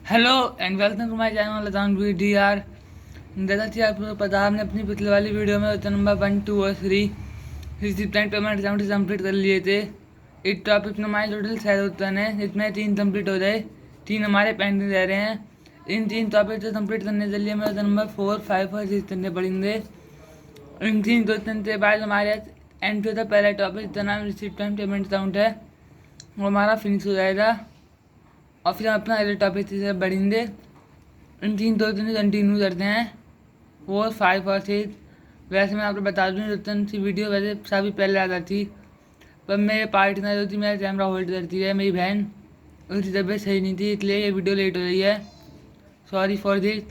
Hello and welcome to my channel लतान VDR। जैसा कि आपको पता है, हमने अपनी पिछले वाली वीडियो में क्वेश्चन नंबर 1, 2 और 3 रिसिप्टेंट पेमेंट अकाउंट से कंप्लीट कर लिए थे। इस टॉपिक में हमारे टोटल 6 क्वेश्चन है, जिसमें 3 कंप्लीट हो गए, 3 हमारे पेंडिंग रह रहे हैं। इन 3 टॉपिक से कंप्लीट करने के लिए हमें क्वेश्चन नंबर 4, 5 और 6 करने पड़ेंगे। इन 3 क्वेश्चन के बाद हमारे एंड टू द पहला टॉपिक जिसका नाम रिसिप्टेंट पेमेंट अकाउंट है, वो हमारा फिनिश हो जाएगा और फिर हम अपना अगले टॉपिक से बढ़ेंगे। इन 3 क्वेश्चन कंटिन्यू करते हैं, 4, 5 और 6। वैसे मैं आपको बता दूँ, क्वेश्चन की वीडियो वैसे सभी पहले आ जाती, पर मेरे पार्टनर जो थी मेरा कैमरा होल्ड करती है, मेरी बहन, उसकी तबीयत सही नहीं थी, इसलिए ये वीडियो लेट हो रही है। Sorry for this.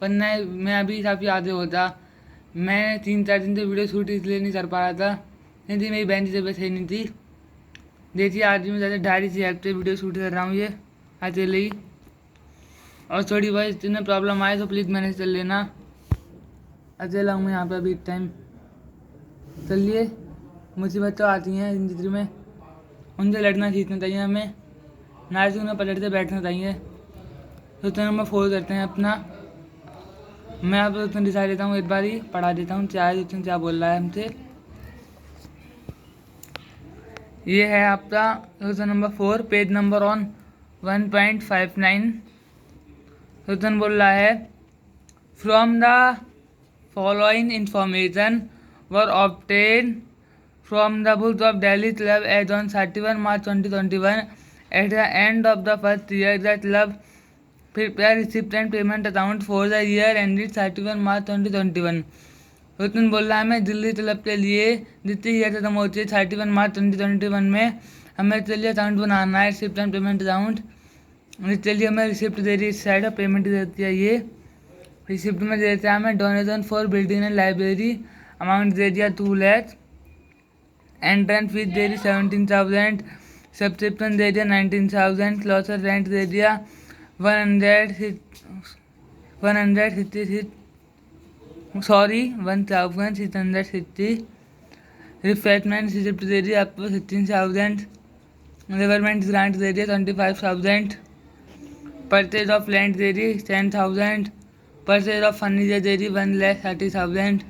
वरना मैं अभी काफ़ी आगे होता। मैं 3-4 दिन से वीडियो शूट इसलिए नहीं कर पा रहा था क्योंकि मेरी बहन की तबीयत सही नहीं थी। देखिए आज भी मैं ज़्यादा 2.5 से हफ्ते वीडियो शूट कर रहा हूँ, ये अकेले ही। और थोड़ी बहुत इतने प्रॉब्लम आए तो प्लीज़ मैनेज कर लेना। अकेला हूँ मैं यहाँ पे अभी टाइम। चलिए, मुसीबत तो आती हैं ज़िंदगी में, उनसे लड़ना सीखना चाहिए हमें, ना कि उन्हें पलट के बैठना चाहिए। तो चलो मैं फोन करते हैं अपना। मैं आपको उतना दिखा देता हूँ, एक बार ही पढ़ा देता हूँ क्या है, क्या बोल रहा है हमसे। ये है आपका question number 4, page number on 1.59। Question बोल रहा है, from the following information were obtained from the books of Delhi Club as on 31 March 2021. At the end of the first year, the club prepared recipient payment account for the year ended 31 March 2021. Question बोल रहा है, हमें Delhi club के लिए जितनी year खत्म होती है 31 मार्च 2021 में, हमें चलिए अकाउंट बनाना है, रिसिप्टेंट पेमेंट अकाउंट। चलिए हमें रिसिप्ट दे रही है, इस साइड पेमेंट देती है ये। रिसिप्ट में दे दिया हमें donation for building and library, amount दे दिया 2 लाख। एंट्रेंस फीस दे दी 17,000। सब्सक्रिप्शन दे दिया 19,000। क्लॉसर रेंट दे दिया 1,660। रिफ्रेशमेंट रिसिप्ट दे दिया आपको 16,000। गवर्नमेंट ग्रांट दे दिया 25,000। परचेज ऑफ लैंड दे दी 10,000। परचेज ऑफ फर्नीचर दे दी 1,30,000।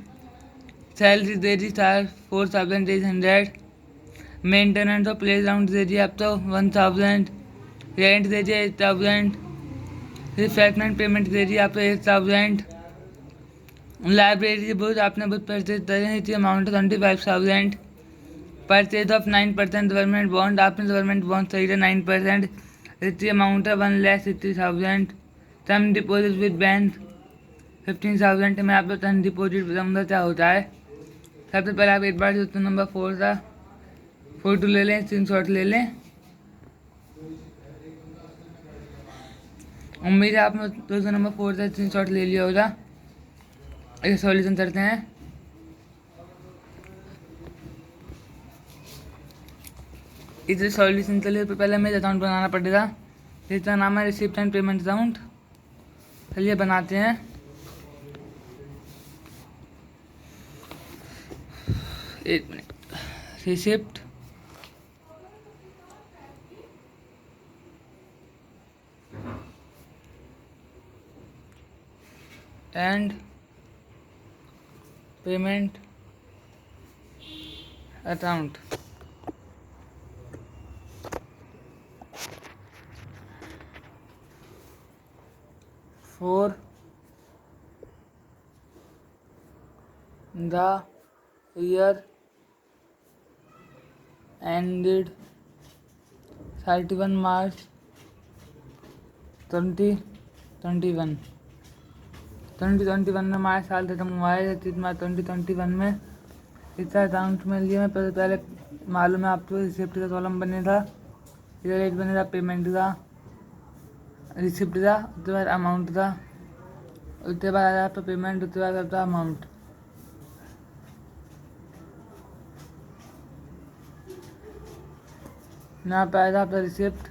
सैलरी दे दी 4,800। मेंटेनेंस ऑफ प्ले ग्राउंड दे दिया आपको 1,000। रेंट दे दिया 8,000। रिफ्रेशमेंट पेमेंट दे दिया आपको 8,000। लाइब्रेरी बुक आपने बुक परचेज करी थी, amount 25,000। Purchase of 9% government bond, आपने गवर्नमेंट बॉन्ड खरीदा 9%, इसकी अमाउंट है 1,60,000। Term deposit with bank 15,000। मैं आपको टर्म डिपॉजिट बताऊँगा क्या होता है। सबसे पहले आप एक बार क्वेश्चन नंबर 4 का फोटो ले लें, स्क्रीनशॉट ले लें। उम्मीद है आपने क्वेश्चन नंबर 4 का स्क्रीनशॉट ले लिया होगा। इसे सॉल्यूशन करते हैं। इसे सॉल्यूशन के लिए पहले हमें अकाउंट बनाना पड़ेगा, जिसका नाम है रिसिप्ट एंड पेमेंट अकाउंट। चलिए बनाते हैं। एक minute. Receipt and payment account. For the year ended 31 मार्च 2021। 2021 में हमारे साल खत्म हुआ है, 31 मार्च 2021 में। इसका अकाउंट में लिए मैं पहले मालूम है आपको, रिसिप्ट का कॉलम बनेगा, इधर एक बनेगा पेमेंट का, रिसिप्ट का, उसके बाद अमाउंट का, उसके बाद आया आपका पेमेंट, उसके बाद आपका अमाउंट। यहाँ पे आएगा आपका रिसिप्ट,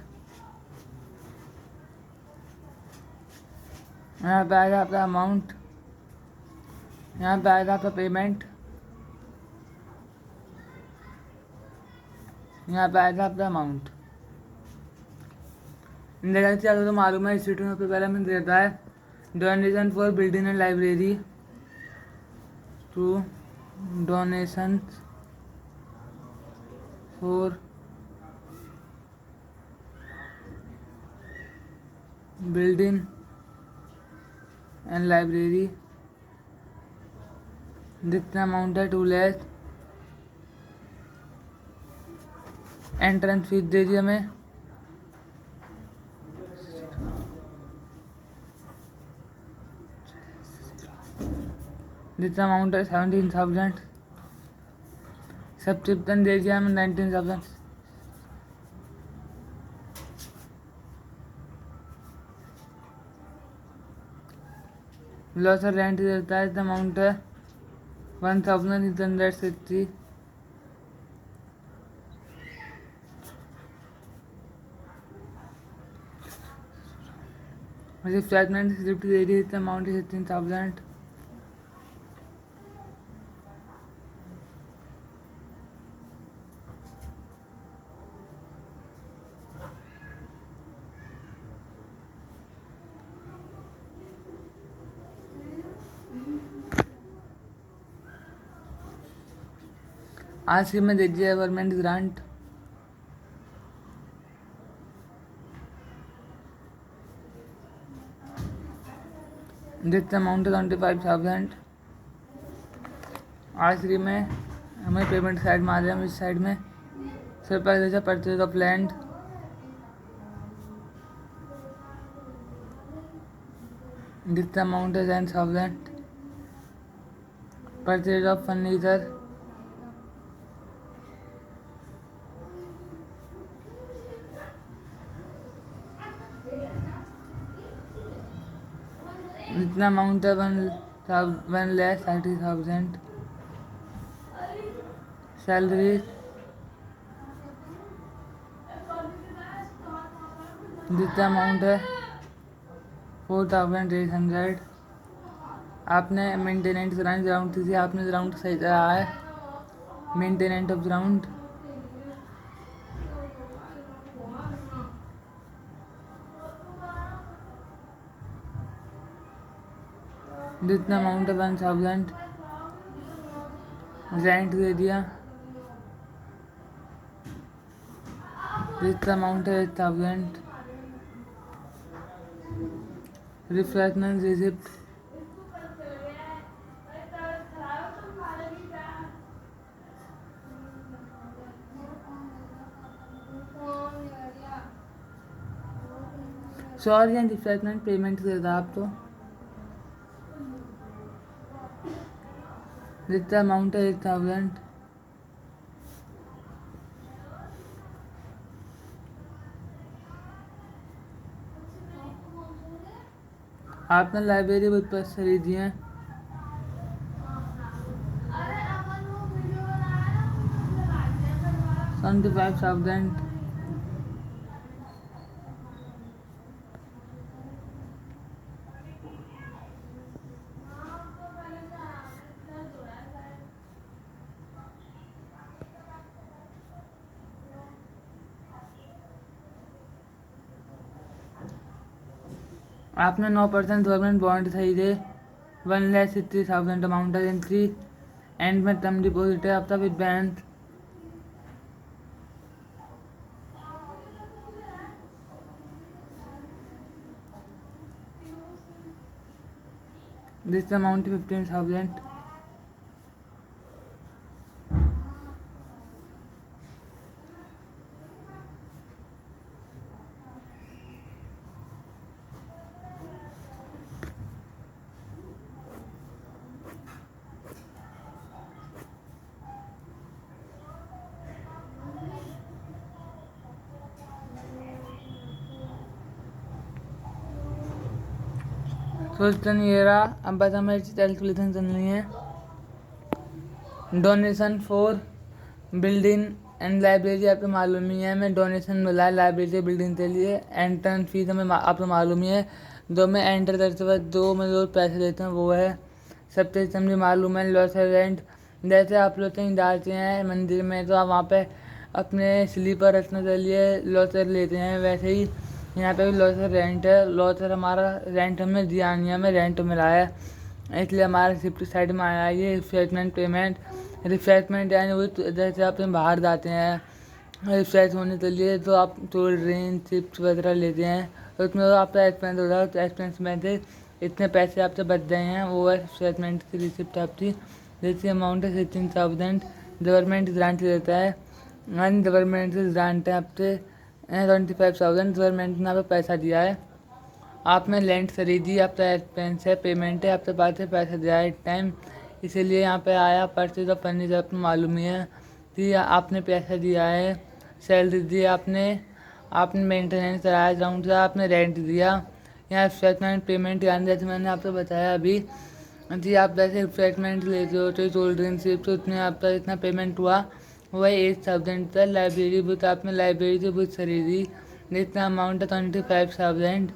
यहाँ पे आएगा आपका अमाउंट, यहाँ पे आएगा आपका पेमेंट, यहाँ पे आएगा आपका अमाउंट। जैसा कि आपको तो मालूम है, स्टेट में पहला में देता है donation for building and library to donation for building and library जितना अमाउंट है 2 लाख। एंट्रेंस फीस दे दी हमें जितना अमाउंट है 17,000। सब्सक्रिप्शन दे दिया हमें 19,000। लॉस और रेंट देता है, इतना अमाउंट है 1,860। मुझे फ्लैटमेंट रिसिप्ट दे दी, इतना अमाउंट है 16,000। आज की मैं दे दिया गवर्नमेंट ग्रांट जितना अमाउंट है 25,000। आखिरी में हमें पेमेंट साइड में आ रहे हैं, इस साइड में सरप्राइज परचेज ऑफ लैंड जितना अमाउंट है 10,000। परचेज ऑफ फर्नीचर जितना अमाउंट है 1,30,000। सैलरी जितना अमाउंट है 4,800। आपने मेंटेनेंस ग्राउंड थी, आपने ग्राउंड सही करा है। मेंटेनेंस ऑफ ग्राउंड जितना अमाउंट है 1,000। रेंट दे दिया जितना अमाउंट है 8,000। Refreshment receipt sorry and refreshment payment दे था आप तो जितना अमाउंट है 8,000। आपने लाइब्रेरी बुक पर खरीदी है 75,000। आपने 9% गवर्नमेंट बॉन्ड खरीदे 1,60,000 अमाउंट है एंट्री एंड में टर्म डिपॉजिट है आपका with bank this amount 15,000। Question ये रहा, अब बस हमें कैलकुलेशन करनी है। Donation for building and library आपको मालूम ही है, हमें डोनेशन मिला है लाइब्रेरी बिल्डिंग के लिए। एंट्रेंस फीस हमें आपको मालूम ही है, जो में एंटर करते वक्त दो में जो पैसे देते हैं वो है। सबसे समझे मालूम है लॉस रेंट। जैसे आप लोग कहीं जाते हैं मंदिर में तो आप वहाँ पे अपने स्लीपर रखने के लिए लॉस लेते हैं, वैसे ही यहाँ पे भी लॉसर रेंट है। लॉसर हमारा रेंट हमें दिया नहीं, हमें रेंट मिला है, इसलिए हमारे शिफ्ट साइड में आया ये रिफ्रेशमेंट पेमेंट। रिफ्रेशमेंट यानी वो जैसे आप बाहर जाते हैं रिफ्रेश होने के लिए, तो आप कोल्ड ड्रिंक चिप्स वगैरह लेते हैं, तो उसमें आपका एक्सपेंस हो रहा है, तो एक्सपेंस में से इतने पैसे आपसे बच गए हैं, वो है रिफ्रेशमेंट की रिसिप्ट आपकी, जैसे अमाउंट है 16,000 गवर्नमेंट ग्रांट देता है। एंड गवर्नमेंट से ग्रांट है आपसे 25,000, गवर्नमेंट ने आपको पैसा दिया है। आपने लैंड खरीदी, आपका एक्सपेंस है, पेमेंट है, आपके पास से पैसा दिया है टाइम, इसीलिए यहाँ पे आया। परचेज ऑफ फर्नीचर आपको मालूम ही है कि आपने पैसा दिया है, सैलरी दी आपने, आपने मेंटेनेंस कराया ग्राउंड का, आपने रेंट दिया। यहाँ स्टेटमेंट पेमेंट यानी जैसे मैंने आपको बताया अभी जी, आप जैसे रिफ्रेशमेंट लेते हो तो कोल्ड ड्रिंक सिर्फ तो उसमें आपका इतना पेमेंट हुआ, वही 8,000 था। लाइब्रेरी बुक, आपने लाइब्रेरी से बुक खरीदी जितना अमाउंट है 25,000,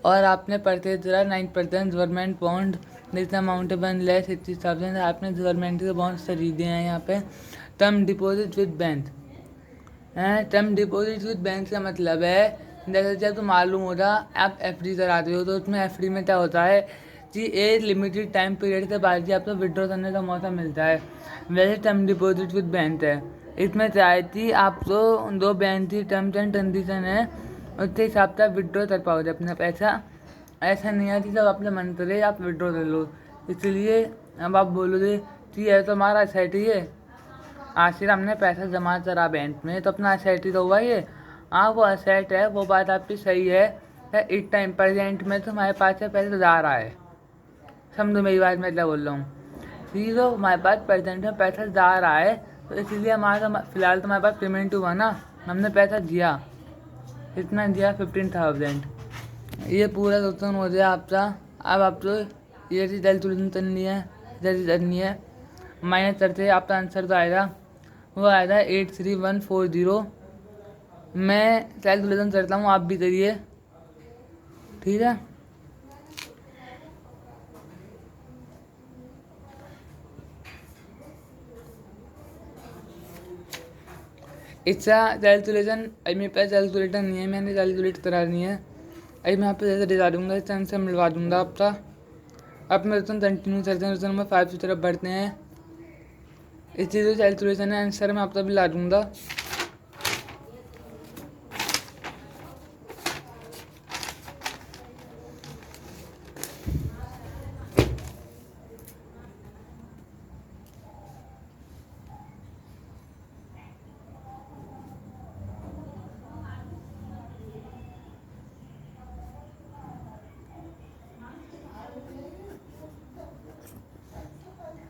और आपने परचेज करा 9% गवर्नमेंट बॉन्ड जितना अमाउंट है 1,60,000, आपने गवर्नमेंट के बॉन्ड खरीदे हैं। यहाँ पे टर्म डिपॉजिट विद बैंक है। टर्म डिपॉजिट विद बैंक का मतलब है जैसे जब तो मालूम होगा आप एफडी कराते हो, तो उसमें एफडी में क्या होता है कि एक लिमिटेड टाइम पीरियड के बाद ही आपको विड्रॉ करने का मौका मिलता है। वैसे टर्म डिपॉजिट विद बैंक है, इसमें चाहती आपको 2 बैंक की टर्म्स एंड कंडीशन है, उसके हिसाब से आप विड्रॉ कर पाओगे अपना पैसा। ऐसा नहीं है कि जब अपने मन करे आप विड्रॉ कर लो, इसलिए अब आप बोलोगे कि यह तो हमारा सेट ही है, आखिर हमने पैसा जमा करा बैंक में तो अपना असेट ही तो हुआ ये। हाँ वो असेट है, वो बात आपकी सही है। इस टाइम प्रेजेंट में तो हमारे पास से पैसा जा रहा है, समझो मेरी बात मैं क्या बोल रहा हूँ। ठीक है, हमारे पास प्रेजेंट में पैसा जा रहा है, तो इसलिए हमारा फिलहाल तो हमारे पास पेमेंट हुआ ना, हमने पैसा दिया, इतना दिया 15,000। ये पूरा क्वेश्चन हो गया आपका। अब आपको ये चीज़ कैलकुलेशन करनी है, जैसे करनी है माइनस करते आपका आंसर तो आएगा, वो आएगा 83140। मैं कैलकुलेशन करता हूँ, आप भी करिए, ठीक है। इसका कैलकुलेशन अभी मेरे पास कैलकुलेटर नहीं है, मैंने कैलकुलेट करा नहीं है, अभी मैं आपको जैसे दिखा दूँगा, इस आंसर मिलवा दूँगा आपका। अब मेरे तो कंटिन्यू करते हैं, नंबर 5 की तरफ बढ़ते हैं। इस चीज़ का कैलकुलेशन है, आंसर मैं आपका भी ला दूँगा।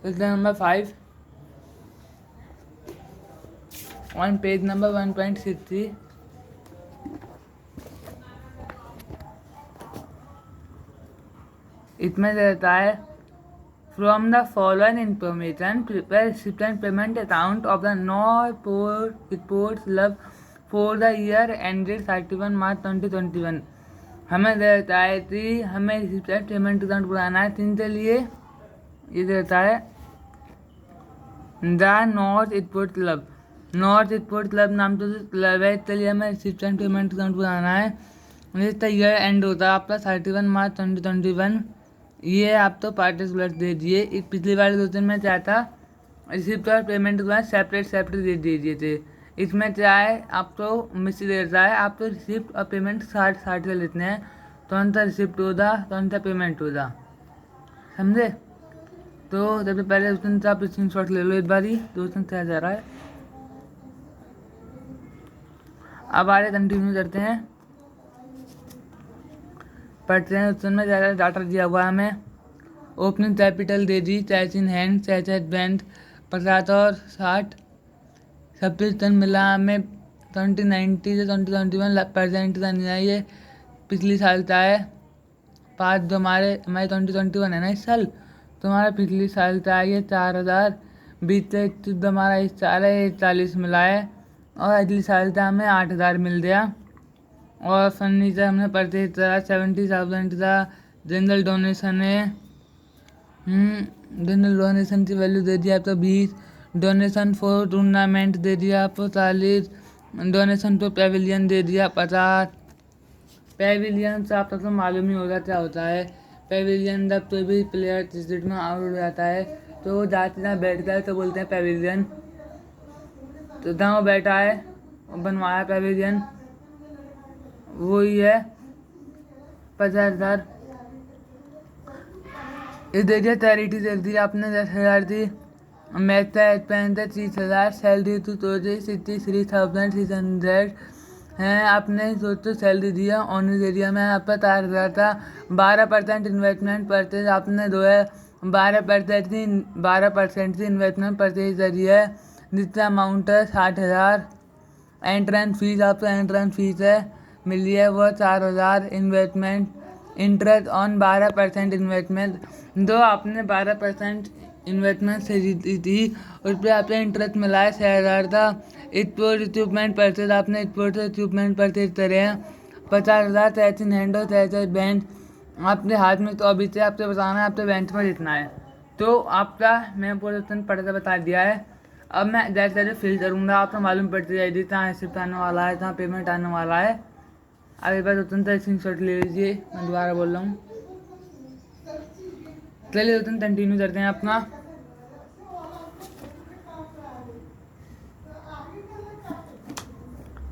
Question number 5 on page number 1.63. इसमें रहता है from the following information prepare recipient payment account of the not reports लब फॉर द ईयर एंडेड 31 मार्च 2021। हमें रहता है कि हमें रिसिप्टेंट पेमेंट अकाउंट बनाना है तीन के लिए। ये रहता है the north sports club, north sports club नाम तो क्लब है, इसके लिए हमें रिसिप्टेंट पेमेंट अकाउंट बनाना है। जिसका ईयर एंड होता है आपका 31 मार्च 2021। ये आप तो पार्टिकुलर दे दिए। एक पिछली बार 2 दिन में क्या था, रिसिप्ट और पेमेंट के बाद सेपरेट दे दिए थे। इसमें क्या है आपको मिस देता है, आप तो रिसिप्ट और पेमेंट साथ से लेते हैं, कौन सा रिसिप्ट होगा कौन सा पेमेंट होगा, समझे। तो सबसे पहले उसने से आप स्क्रीन शॉट ले लो एक बार ही, दोस्तों क्या जा रहा है। अब आगे कंटिन्यू करते हैं, पढ़ते हैं। उसमें ज़्यादा डाटा दिया हुआ है हमें। Opening capital they the, cash in hand, cash at bank 50 और 60। सबसे टन मिला हमें 2090 से 2021 परसेंट का नहीं है, ये पिछली साल का है। 5 जो हमारे 2021 है ना इस साल, तो हमारा पिछली साल का है ये 4,000। 20 से हमारा इस साल है 40 मिला है, और अगली साल का हमें 8,000 मिल गया। और फर्नीचर हमने परचेज करा 70,000 का। जनरल डोनेशन है, जनरल डोनेशन की वैल्यू दे दिया आपको 20। डोनेशन फॉर टूर्नामेंट दे दिया आपको 40। डोनेशन तो पेविलियन दे दिया 50। पेविलियन से आप तक तो मालूम ही होगा क्या होता है। पेविलियन जब कोई भी प्लेयर क्रिकेट में आउट हो जाता है तो वो जाते जहाँ बैठता है तो बोलते हैं पेविलियन। तो जहाँ वो बैठा है बनवाया पेविलियन, वही है 50,000। इस दे दिया चैरिटी दे दी आपने 10,000 दी। मैच का एक्सपेंस है 30,000। सैलरी तो 63,600 है। आपने सोचो सैलरी दिया ऑनर एरिया में आपका 4,000 था। 12% इन्वेस्टमेंट परचेज आपने दो है 12% की इन्वेस्टमेंट परचेज करी है, जिसका अमाउंट है 60,000। एंट्रेंस फीस आपको एंट्रेंस फीस है मिली है वो 4,000। इन्वेस्टमेंट इंटरेस्ट ऑन 12% इन्वेस्टमेंट, दो आपने 12% इन्वेस्टमेंट से दी थी, उस पर आपने इंटरेस्ट मिला है 6,000 था। स्पोर्ट इक्विपमेंट परचेज आपने स्पोर्ट इक्विपमेंट परचेज करे हैं 50,000। तैतीस हैंडो 33 बैंड आपके हाथ में, तो अभी से आपसे बताना है आपके बेंच में जितना है। तो आपका मैं पूरा पढ़ता बता दिया है। अब मैं जैसे जैसे फिल करूँगा आपको मालूम पड़ती जाएगी कहाँ रिसिप्ट आने वाला है, कहाँ पेमेंट आने वाला है। अब एक बार उतना स्क्रीन शॉट ले लीजिए, मैं दोबारा बोल रहा हूँ। चलिए उतना कंटिन्यू करते हैं अपना।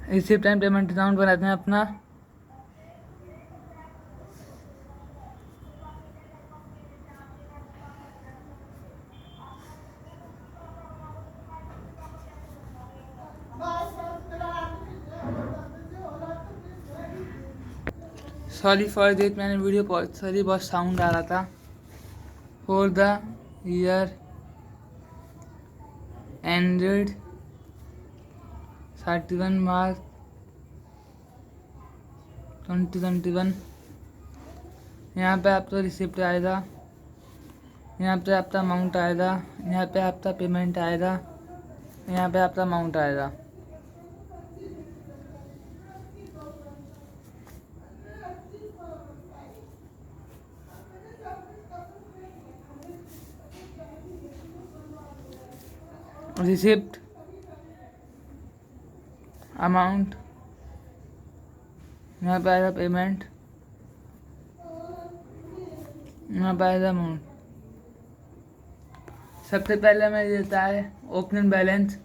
रिसिप्ट एंड पेमेंट अकाउंट बनाते हैं अपना। सॉरी फॉर दिस, मैंने वीडियो बहुत साउंड आ रहा था। फॉर द ईयर एंडेड 31 मार्च 2021। यहाँ पे आपका रिसिप्ट आएगा, यहाँ पे आपका अमाउंट आएगा, यहाँ पे आपका पेमेंट आएगा, यहाँ पे आपका अमाउंट आएगा। रिसिप्ट, अमाउंट, यहाँ पे आएगा पेमेंट, यहाँ पे आएगा अमाउंट। सबसे पहले हमें देता है ओपनिंग बैलेंस,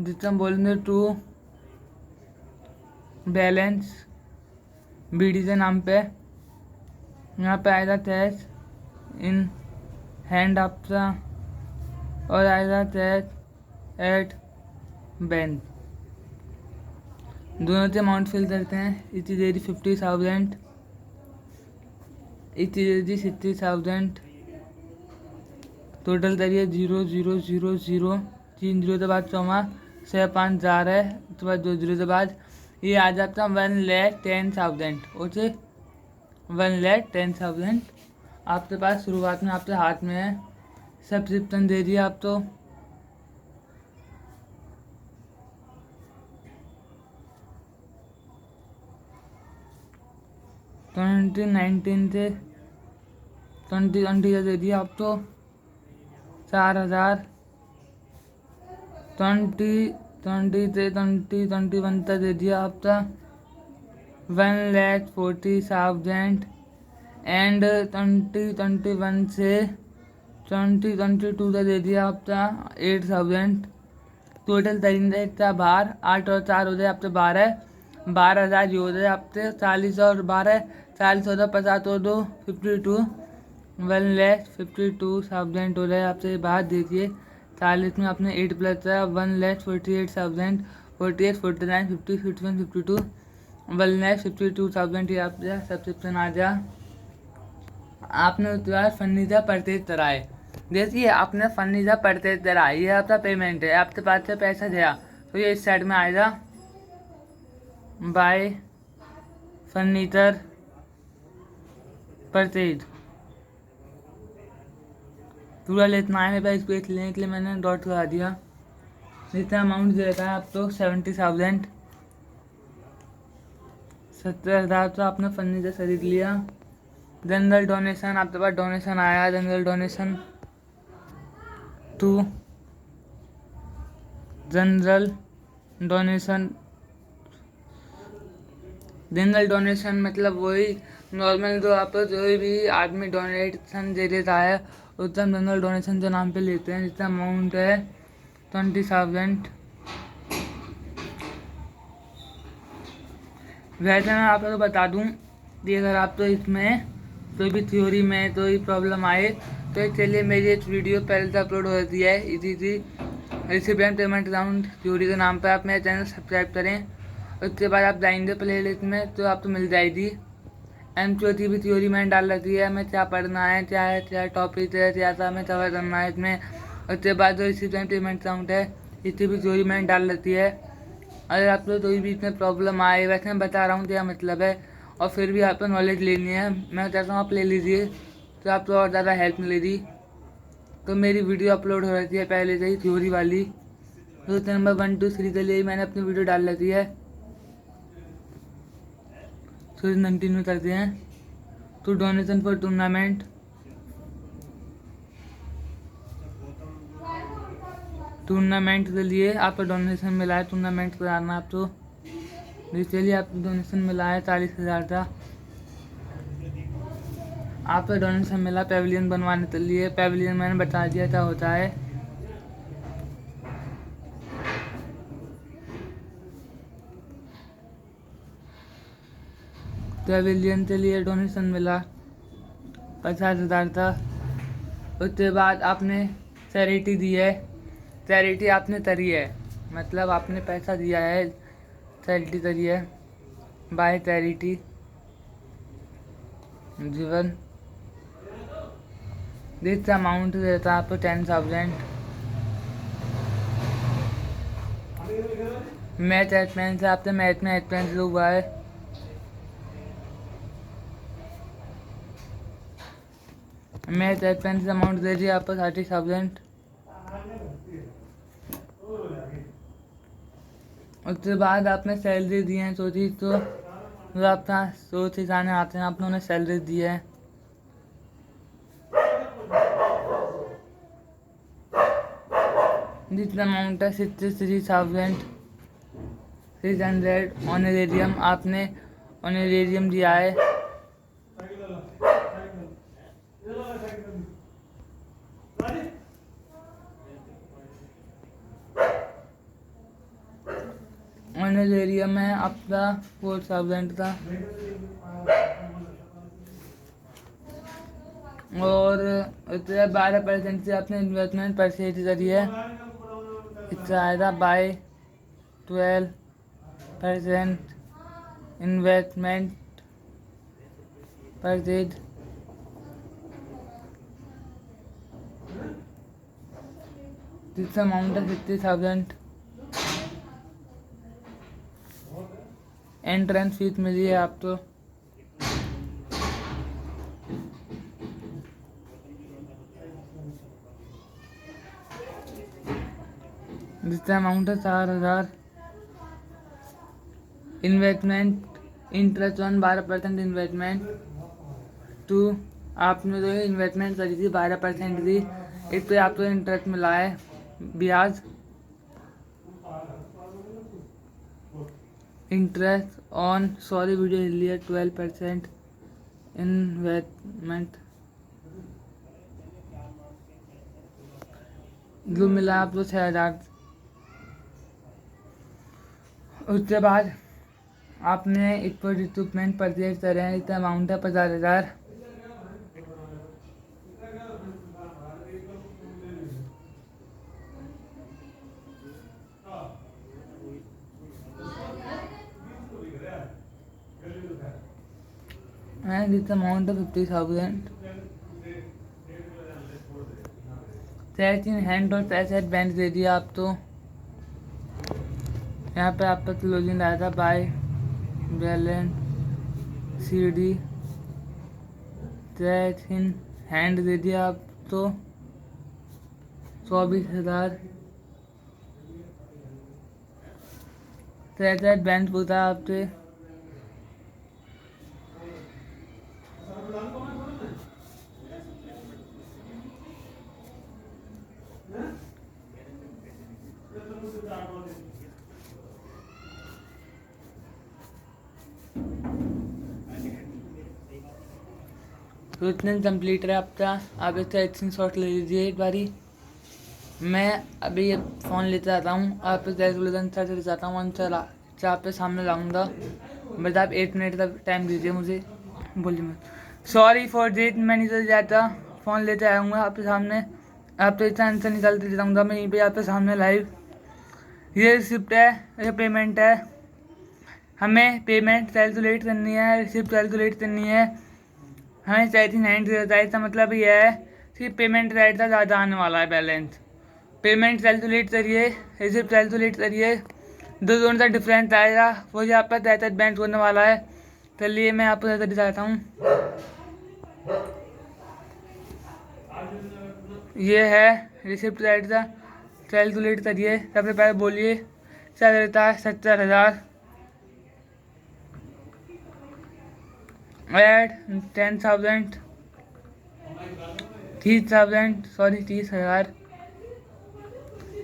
जिसको हम बोलेंगे टू बैलेंस BD के नाम पे। यहाँ पे आएगा कैश इन हैंड आपका, और आएगा कैश एट बैंक। दोनों से अमाउंट फिल करते हैं। इतनी देरी 50,000, इतनी देरी 60,000। टोटल करिए 0,0,0,0 3 जीरो के बाद 6,5,4 है, उसके बाद 2 जीरो के बाद ये आ जाता है 1,10,000। ओके 1,10,000 आपके पास शुरुआत में आपके हाथ में है। सब्सक्रिप्शन दे दिया आप तो। तो 2019 से 2020 दे दिया आप तो 4,000। 2020 से 2021 तक दे दिया आपका 1,40,000। एंड 2021 से 2022 तक दे दिया आपका 8,000। टोटल तरीके का बाहर 8 और 4 हो जाए आपसे 12,000 जो हो जाए आपसे 40 और 12 40 हो जाए 50 और 2 52 1,52,000 हो जाए आपसे बाहर। देखिए 40 में आपने 8 प्लस है 1,48,000 48 49 50 51 52 1,52,000 ये आपका सब्सक्रिप्शन आ जा। आपने उसके बाद फर्नीचर परचेज कराए। देखिए आपने फर्नीचर परचेज करा, ये आपका पेमेंट है, आपके पास से पैसा गया तो ये इस साइड में आएगा बाय फर्नीचर परचेज। पूरा लेतना है मेरे पास, पेज लेने के लिए मैंने डॉट लगा दिया। जितना अमाउंट दे रखा है आप तो 70,000 70,000 तो आपने फर्नीचर खरीद लिया। जनरल डोनेशन आपके पास डोनेशन आया, general donation to general donation general donation मतलब वही नॉर्मल जो आप जो भी आदमी डोनेशन दे देता है उतना जनरल डोनेशन जो नाम पे लेते हैं, जितना अमाउंट है 20,000। वैसे मैं आपको बता दूं कि अगर आप तो इसमें कोई भी थ्योरी में कोई प्रॉब्लम आए तो चलिए मेरी एक वीडियो पहले से अपलोड हो जाती है इसी थी रिसिपिएंट पेमेंट अकाउंट थ्योरी के नाम पर। आप मेरे चैनल सब्सक्राइब करें, उसके बाद आप जाएंगे प्ले लिस्ट में तो आपको मिल जाएगी। एमसीक्यू भी थ्योरी मैंने डाल रखी है, हमें क्या पढ़ना है, क्या टॉपिक है, क्या सा हमें कवर करना है इसमें। उसके बाद जो रिसिपिएंट पेमेंट अकाउंट है इसकी भी थ्योरी मैंने डाल रखी है। अगर आपको कोई भी इसमें प्रॉब्लम आए, वैसे मैं बता रहा हूँ क्या मतलब है, और फिर भी आपको नॉलेज लेनी है, मैं चाहता हूँ आप ले लीजिए तो आपको और ज़्यादा हेल्प मिलेगी। तो मेरी वीडियो अपलोड हो रहती है पहले से ही थ्योरी वाली, तो नंबर 1 2 3 के लिए ही मैंने अपनी वीडियो डाल रखी है। फिर कंटिन्यू करते हैं। तो डोनेशन फॉर टूर्नामेंट, टूर्नामेंट के लिए आपको डोनेशन मिला है, टूर्नामेंट कराना आप तो चलिए आपको डोनेशन मिला है 40,000 का। आपको डोनेशन मिला पेविलियन बनवाने के लिए। पेविलियन मैंने बता दिया क्या होता है। पेविलियन के लिए डोनेशन मिला 50,000 का। उसके बाद आपने चैरिटी दी है, चैरिटी आपने करी है, मतलब आपने पैसा दिया है, चैरिटी करी है बाय चैरिटी जीवन। दिस अमाउंट देता है आपको 10,000। मैच एक्सपेंस से आपसे मैच में एक्सपेंस हुआ है, मैच एक्सपेंस अमाउंट दे दिया आपको 30,000। उसके बाद आपने सैलरी दी है सोची तो जो आपका सोच सिखाने आते हैं आपने उन्हें सैलरी दी है। जितना अमाउंट है 63,600 ऑनरेरियम, आपने ऑनरेरियम दिया है। ऑनरेरियम है आपका 4,000 का। और 12% से आपने इन्वेस्टमेंट परचेज करी है, इसका आएगा by 12% investment purchase. This amount है 50,000। एंट्रेंस फीस मिली है आपको, जिसका अमाउंट है 4,000। Investment interest on 12% investment to, आपने जो है इन्वेस्टमेंट करी थी 12% की, इस पर आपको इंटरेस्ट मिला है ब्याज। इंटरेस्ट ऑन सॉरी वीडियो लिए 12% इन्वेस्टमेंट जो मिला आपको 6,000। उसके बाद आपने इस पर इक्विपमेंट परचेज करे हैं, इसका अमाउंट है 50,000। एंड इट्स अमाउंट है 50,000। कैश इन हैंड और कैश एट बैंक दे दिया आप तो। यहाँ पे आपका क्लोजिंग आया था by balance CD। Cash in hand दे दिया आप तो 24,000। कैश एट बैंक पूछा आपसे, तो इतने कंप्लीट है आपका। आप इसका स्क्रीनशॉट ले लीजिए एक बारी। मैं अभी ये फ़ोन लेते आता हूँ, आप कैलकुलेशन चले जाता हूँ चला आपके सामने लाऊंगा। बस आप 8 मिनट का टाइम दीजिए मुझे। बोलिए मैं सॉरी फॉर डेट, मैं नहीं चल जाता, फ़ोन लेते आऊँगा आपके सामने। आप तो इतना आंसर निकालते जाऊँगा मैं यहीं पे आपके सामने लाइव। ये रिसिप्ट है, ये पेमेंट है। हमें पेमेंट कैलकुलेट करनी है, रिसिप्ट कैलकुलेट करनी है। हमें 39 का मतलब ये है कि पेमेंट रेट का ज़्यादा आने वाला है बैलेंस। पेमेंट कैलकुलेट करिए, रिसिप्ट कैलकुलेट करिए, दोनों का डिफरेंस आएगा, वो जो आपका 63 बैंक होने वाला है। चलिए मैं आपको नजर दिखाता हूँ। ये है रिसिप्ट रेट का, कैलकुलेट करिए। सबसे पहले बोलिए चल रहता है 70,000 एड 10,000 30,000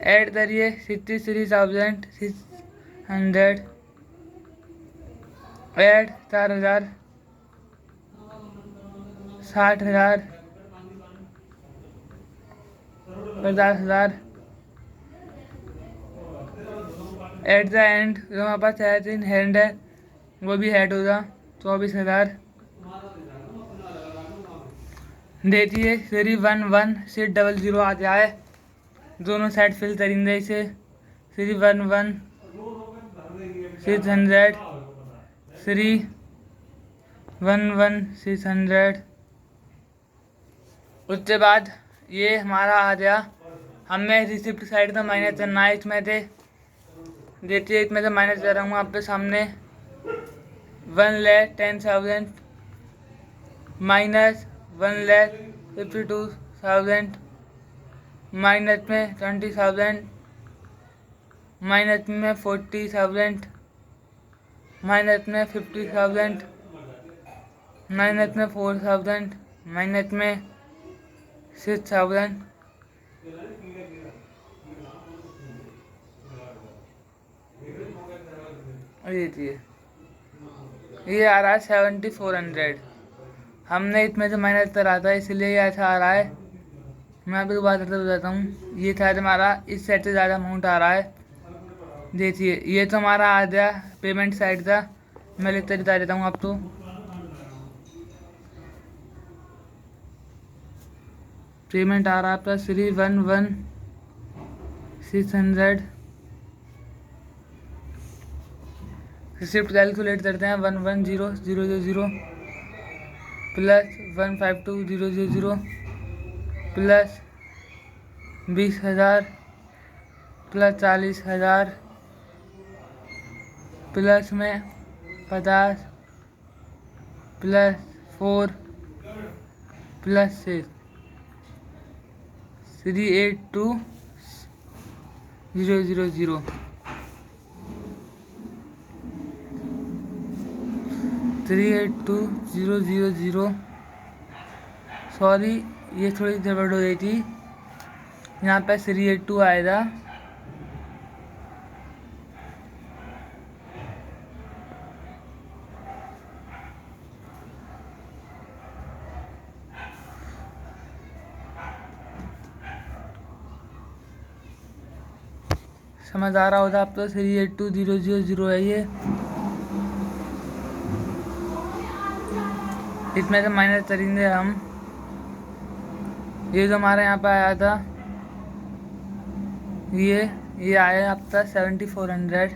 ऐड करिए 63,600 ऐड 4,000 60,000 50,000 एट द एंड जो हमारे पास हैंड है वो भी ऐड होगा 24,000 देखिए 311 से 00 आ जाए। दोनों साइड फिल करेंगे इसे 311 600 311 600। उसके बाद ये हमारा आ गया। हमें रिसिप्ट साइड का माइनस करना है इसमें से। देखिए इसमें से माइनस कर रहा हूँ आपके सामने। 1,10,000 माइनस 1,52,000 माइनस में 20,000 माइनस में 40,000 माइनस में 50,000 माइनस में 4,000 माइनस में 6,000 ये आ रहा है 7,400। हमने इसमें से माइनस करा था इसलिए ये ऐसा आ रहा है। मैं आपको बात करते बताता हूँ। ये शायद हमारा इस साइड से ज़्यादा अमाउंट आ रहा है। देखिए ये तो हमारा आ गया पेमेंट साइड का। मैं लिखते बता देता हूँ आपको। पेमेंट आ रहा है आपका 311,600। रिसिप्ट कैलकुलेट करते हैं 110,000 प्लस 152,000 प्लस 20,000 प्लस 40,000 प्लस में 50 प्लस 4 प्लस 6 382,000 382,000। सॉरी ये थोड़ी गड़बड़ हो गई थी। यहाँ पे 382 आएगा। समझ आ रहा होगा आपको। 382,000 है ये। इसमें से माइनस करेंगे हम। ये जो हमारे यहाँ पे आया था ये आया आपका 7,400।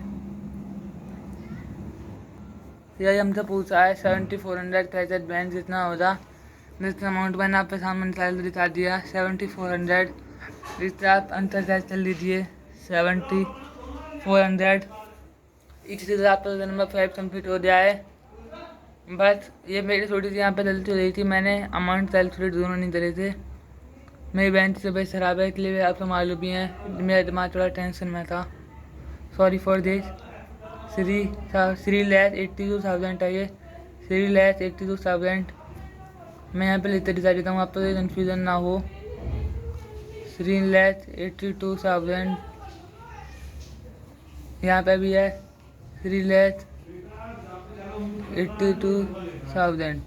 यही हमसे पूछा है 7,400 कैसे बैंक जितना होगा। जितना अमाउंट मैंने आपके सामने निकाल दिखा दिया 7,400। इससे आप अंतर कैसे कर लीजिए 7,400। इसी तरह आपका नंबर 5 कम्प्लीट हो गया है। बस ये मेरी थोड़ी सी यहाँ पे गलती हो रही थी। मैंने अमाउंट कैलकुलेट दोनों नहीं करे थे। मेरी बैंक से भाई खराब है इसलिए आपको मालूम भी है। मेरा दिमाग थोड़ा टेंशन में था। Sorry for this. 3,82,000 है ये। 3,82,000 मैं यहाँ पे लेते दिखा देता हूँ आपको कन्फ्यूज़न ना हो। 3,82,000 यहाँ पे भी है 3,82,000।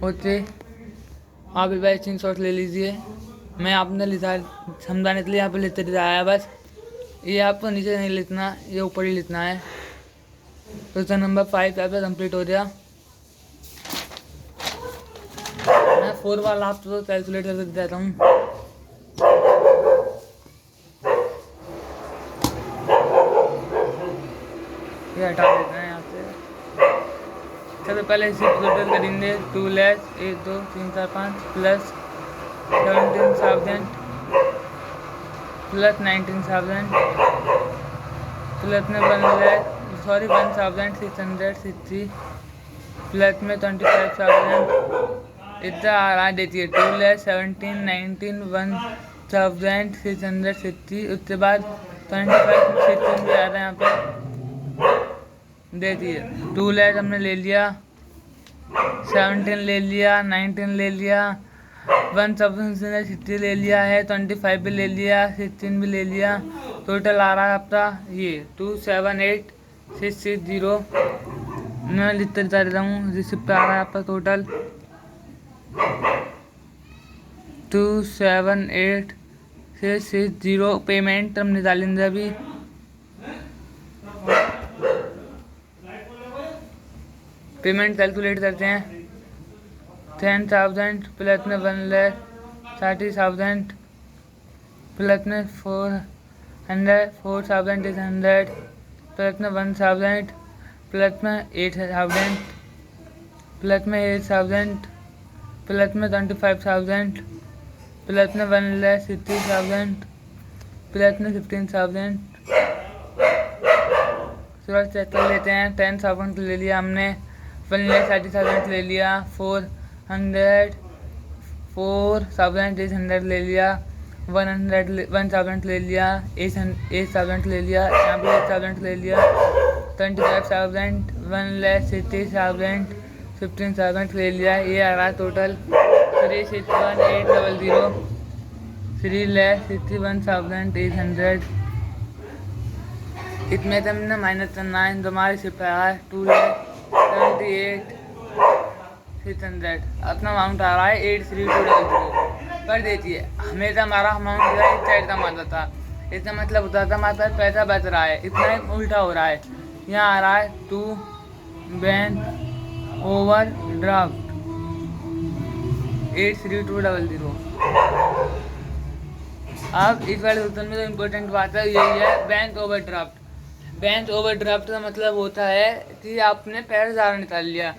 होते आप एक बार स्क्रीन शॉट ले लीजिए। मैं आपने लिखा समझाने के लिए यहाँ पे लिखते दिखाया है बस। ये आपको नीचे नहीं लिखना, ये ऊपर ही लिखना है। क्वेश्चन नंबर 5 यहाँ पे कंप्लीट हो गया। मैं 4 वाला आपको कैलकुलेट करके देता हूँ। ये हटा देते हैं यहाँ से। सबसे पहले इसी टोटल करेंगे 2 लाख 1 2 3 4 5 प्लस 17,000 प्लस 19,000 प्लस में 1,660 प्लस में 25,000 इतना आ रहा देखिए 2,17,19 1,660। उसके बाद 25,16 भी आ रहा है यहाँ पे देखिए। 2 लाख हमने ले लिया, 17 ले लिया, 19 ले लिया, 1,660 ले लिया है, 25 भी ले लिया, 16 भी ले लिया। टोटल आ रहा है आपका ये 278,660। मैं लिखते जा रहा हूँ, रिसिप्ट आ रहा है आपका टोटल 278,660। पेमेंट हम निकालेंगे अभी। पेमेंट कैलकुलेट करते हैं। 10,000 प्लस में 1,30,000 प्लस में 4,800 प्लस में 1,000 प्लस में 8,000 प्लस में 8,000 प्लस में 25,000 प्लस में 1,60,000 प्लस में 15,000। थोड़ा चेक कर लेते हैं। 10,000 ले लिया हमने, 1,30,000 ले लिया, 4,800 ले लिया, 1,000 ले लिया, 8,000 ले लिया, यहाँ पे 8,000 ले लिया, 25,000 1,60,000 15,000 ले लिया। ये आ रहा टोटल 361,800 3,61,800। इसमें से हमने माइनस करना है तो हमारी सिर्फ आया है 2,78,600। अपना अमाउंट आ रहा है 83200। पर देखिए हमेशा हमारा अमाउंट जो है इतना एकदम आता था। इसका मतलब होता था हमारे पास पैसा बच रहा है, इतना ही उल्टा हो रहा है। यहाँ आ रहा है 2 बैंक ओवर ड्राफ्ट 83200। अब इस वाले क्वेश्चन में जो इम्पोर्टेंट बात है यही है बैंक ओवरड्राफ्ट। बैंक ओवरड्राफ्ट का मतलब होता है कि आपने पैसा ज़्यादा निकाल लिया,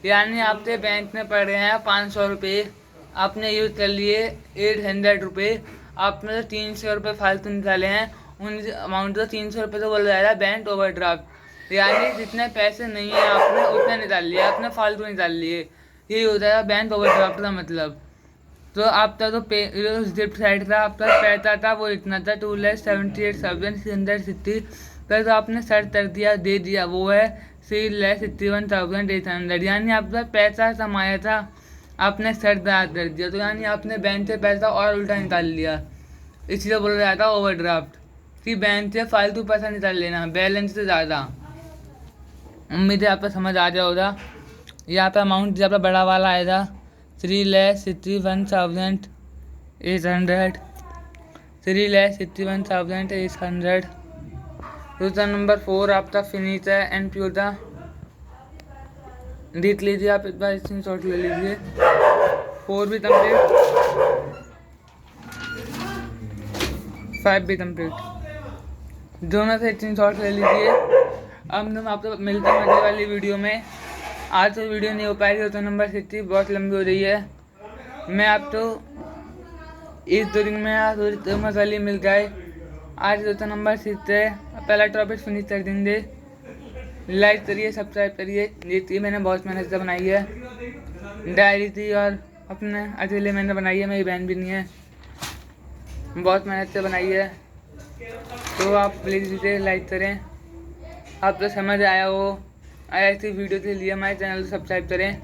यानी आपके बैंक में पड़े हैं 500 रुपये, आपने यूज़ कर लिए 800 रुपये, आपने तो 300 रुपये फालतू निकाले हैं। उन अमाउंट तो 300 रुपये तो बोला जाएगा बैंक ओवरड्राफ्ट, यानी जितने पैसे नहीं है आपने उतने निकाल लिए, आपने फालतू निकाल लिए। यही होता है बैंक ओवरड्राफ्ट का मतलब। तो आपका तो रिसिप्ट साइड का आपका पैसा था वो इतना था 2,78,660 प्लस आपने सर्च कर दिया दे दिया वो है 3,61,800, यानी आपका पैसा कमाया था आपने सर्च कर दिया, तो यानी आपने बैंक से पैसा और उल्टा निकाल लिया। इसलिए बोला जाता है ओवरड्राफ्ट कि बैंक से फालतू पैसा निकाल लेना बैलेंस से ज़्यादा। उम्मीद है आपका समझ आ जाएगा। यहाँ पर अमाउंट जब बड़ा वाला आएगा 3,61,800 3,61,800। क्वेश्चन नंबर 4 आपका फिनिश है एंड प्योर था। देख लीजिए आप एक बार स्क्रीन शॉट ले लीजिए। 4 भी कम्प्लीट, 5 भी कम्प्लीट, दोनों से स्क्रीन शॉट ले लीजिए। अब हम आपको मिलते हैं अगली वाली वीडियो में। आज तो वीडियो नहीं हो पाएगी, क्वेश्चन नंबर 60 बहुत लंबी हो रही है। मैं आपको इस 2 दिन में मसाले मिल गए। आज क्वेश्चन नंबर 6 है, पहला टॉपिक फिनिश कर देंगे। लाइक करिए, सब्सक्राइब करिए। देखिए मैंने बहुत मेहनत से बनाई है, डायरी थी और अपने अकेले मैंने बनाई है, मेरी बहन भी नहीं है, बहुत मेहनत से बनाई है। तो आप प्लीज़ इसे लाइक करें। आपको समझ आया हो ऐसी वीडियो के लिए हमारे चैनल को सब्सक्राइब करें।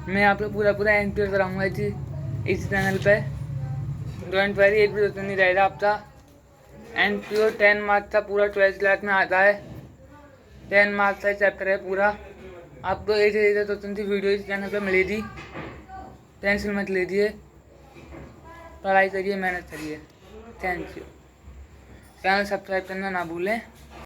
मैं आपको पूरा एंकर कराऊँगा इस चैनल पे। डोंट वरी, एक भी नहीं रहेगा आपका। एंड प्योर 10 मार्क्स का पूरा 12th क्लास में आता है। 10 मार्क्स का चैप्टर है पूरा। आपको एक वीडियो इस चैनल पे मिलेगी। टेंशन मत लीजिए, पढ़ाई करिए, मेहनत करिए। Thank you. चैनल सब्सक्राइब करना ना भूलें।